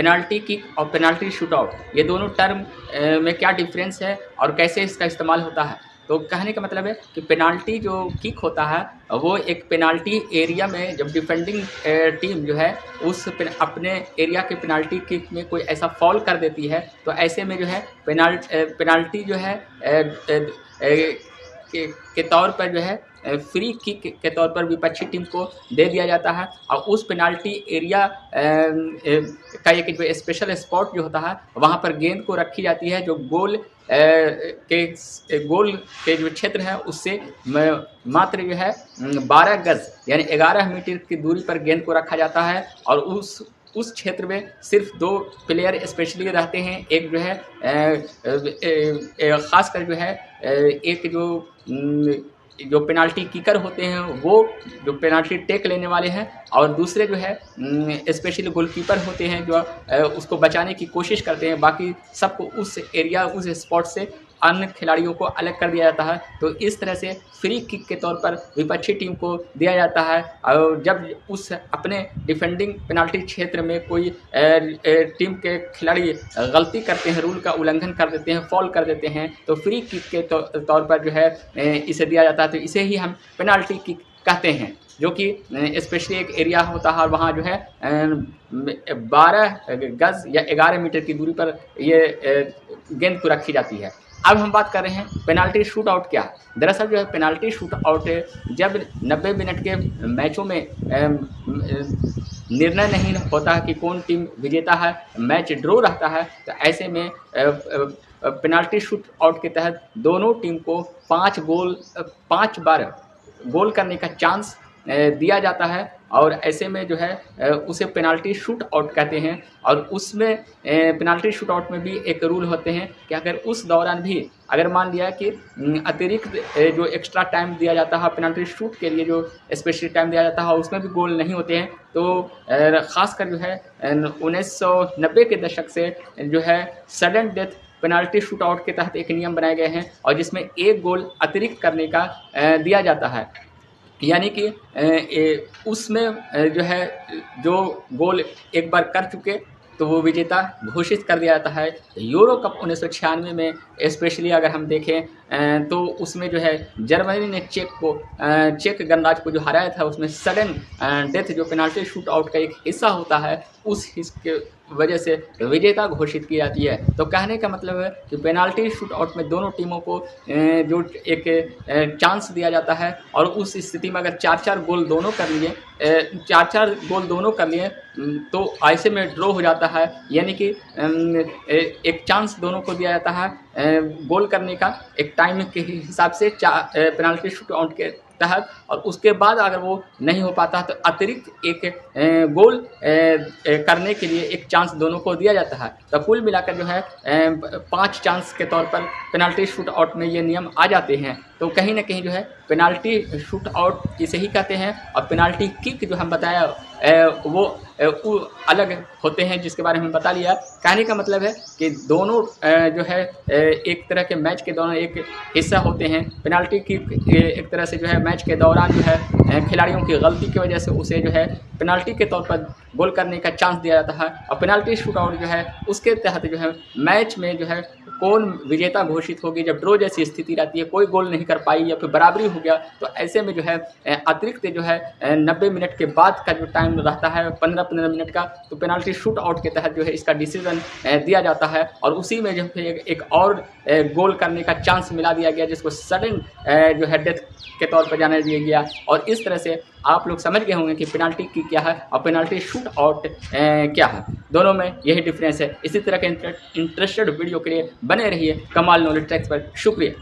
Penalty kick और penalty shoot out, ये दोनों टर्म में क्या डिफरेंस है और कैसे इसका इस्तेमाल होता है। तो कहने का मतलब है कि पेनाल्टी जो किक होता है वो एक पेनाल्टी एरिया में जब डिफेंडिंग टीम जो है अपने एरिया के पेनाल्टी किक में कोई ऐसा फॉल कर देती है, तो ऐसे में जो है पेनाल्टी जो है के तौर पर जो है फ्री किक के तौर पर विपक्षी टीम को दे दिया जाता है। और उस पेनाल्टी एरिया का एक जो स्पेशल स्पॉट जो होता है वहाँ पर गेंद को रखी जाती है, जो गोल के जो क्षेत्र है उससे मात्र जो है 12 गज यानी 11 मीटर की दूरी पर गेंद को रखा जाता है। और उस क्षेत्र में सिर्फ 2 प्लेयर स्पेशली रहते हैं। एक जो है ख़ासकर जो है एक जो पेनाल्टी किकर होते हैं वो जो पेनाल्टी टेक लेने वाले हैं, और दूसरे जो है स्पेशली गोलकीपर होते हैं जो उसको बचाने की कोशिश करते हैं। बाकी सबको उस एरिया उस स्पॉट से अन्य खिलाड़ियों को अलग कर दिया जाता है। तो इस तरह से फ्री किक के तौर पर विपक्षी टीम को दिया जाता है। और जब उस अपने डिफेंडिंग पेनाल्टी क्षेत्र में कोई टीम के खिलाड़ी गलती करते हैं, रूल का उल्लंघन कर देते हैं, फॉल कर देते हैं, तो फ्री किक के तौर पर जो है इसे दिया जाता है। तो इसे ही हम पेनाल्टी किक कहते हैं, जो कि स्पेशली एक एरिया होता है और वहाँ जो है 12 गज या 11 मीटर की दूरी पर ये गेंद को रखी जाती है। अब हम बात कर रहे हैं पेनाल्टी शूट आउट क्या है। दरअसल जो है पेनाल्टी शूट आउट जब 90 मिनट के मैचों में निर्णय नहीं होता है कि कौन टीम विजेता है, मैच ड्रॉ रहता है, तो ऐसे में पेनाल्टी शूट आउट के तहत दोनों टीम को 5 बार गोल करने का चांस दिया जाता है। और ऐसे में जो है उसे पेनाल्टी शूट आउट कहते हैं। और उसमें पेनाल्टी शूट आउट में भी एक रूल होते हैं कि अगर उस दौरान भी अगर मान लिया कि अतिरिक्त जो एक्स्ट्रा टाइम दिया जाता है पेनाल्टी शूट के लिए, जो स्पेशल टाइम दिया जाता है, उसमें भी गोल नहीं होते हैं, तो ख़ासकर जो है 1990 के दशक से जो है sudden death penalty shoot out के तहत एक नियम बनाए गए हैं, और जिसमें एक गोल अतिरिक्त करने का दिया जाता है। यानी कि उसमें जो है जो गोल एक बार कर चुके तो वो विजेता घोषित कर दिया जाता है। यूरो कप 1996 में स्पेशली अगर हम देखें तो उसमें जो है जर्मनी ने चेक गणराज्य को जो हराया था, उसमें सडन डेथ जो पेनाल्टी शूट आउट का एक हिस्सा होता है, उस हिस्से के वजह से विजेता घोषित की जाती है। तो कहने का मतलब है कि पेनाल्टी शूट आउट में दोनों टीमों को जो एक चांस दिया जाता है, और उस स्थिति में अगर 4-4 गोल दोनों कर लिए 4-4 गोल दोनों कर लिए तो ऐसे में ड्रॉ हो जाता है। यानी कि एक चांस दोनों को दिया जाता है गोल करने का एक टाइम के हिसाब से पेनाल्टी शूट आउट के तहत, और उसके बाद अगर वो नहीं हो पाता तो अतिरिक्त एक गोल करने के लिए एक चांस दोनों को दिया जाता है। तो कुल मिलाकर जो है 5 चांस के तौर पर पेनाल्टी शूट आउट में ये नियम आ जाते हैं। तो कहीं ना कहीं जो है पेनाल्टी शूट आउट इसे ही कहते हैं। और पेनाल्टी किक जो हम बताया वो अलग होते हैं, जिसके बारे में बता लिया। कहने का मतलब है कि दोनों जो है एक तरह के मैच के दौरान एक हिस्सा होते हैं। पेनाल्टी किक एक तरह से जो है मैच के दौरान जो है खिलाड़ियों की गलती की वजह से उसे जो है पेनाल्टी के तौर पर गोल करने का चांस दिया जाता है। और पेनाल्टी शूट आउट जो है उसके तहत जो है मैच में जो है कौन विजेता घोषित होगी। जब ड्रॉ जैसी स्थिति रहती है, कोई गोल नहीं कर पाई या फिर बराबरी हो गया, तो ऐसे में जो है अतिरिक्त जो है 90 मिनट के बाद का जो टाइम रहता है 15-15 मिनट का, तो पेनाल्टी शूट आउट के तहत जो है इसका डिसीजन दिया जाता है। और उसी में जो है एक और गोल करने का चांस मिला दिया गया, जिसको सडन जो है डेथ के तौर पर जाना दिया गया। और इस तरह से आप लोग समझ गए होंगे कि पेनाल्टी की क्या है और पेनाल्टी शूट आउट क्या है। दोनों में यही डिफरेंस है। इसी तरह के इंटरेस्टेड वीडियो के लिए बने रहिए कमाल नॉलेज ट्रैक्स पर। शुक्रिया।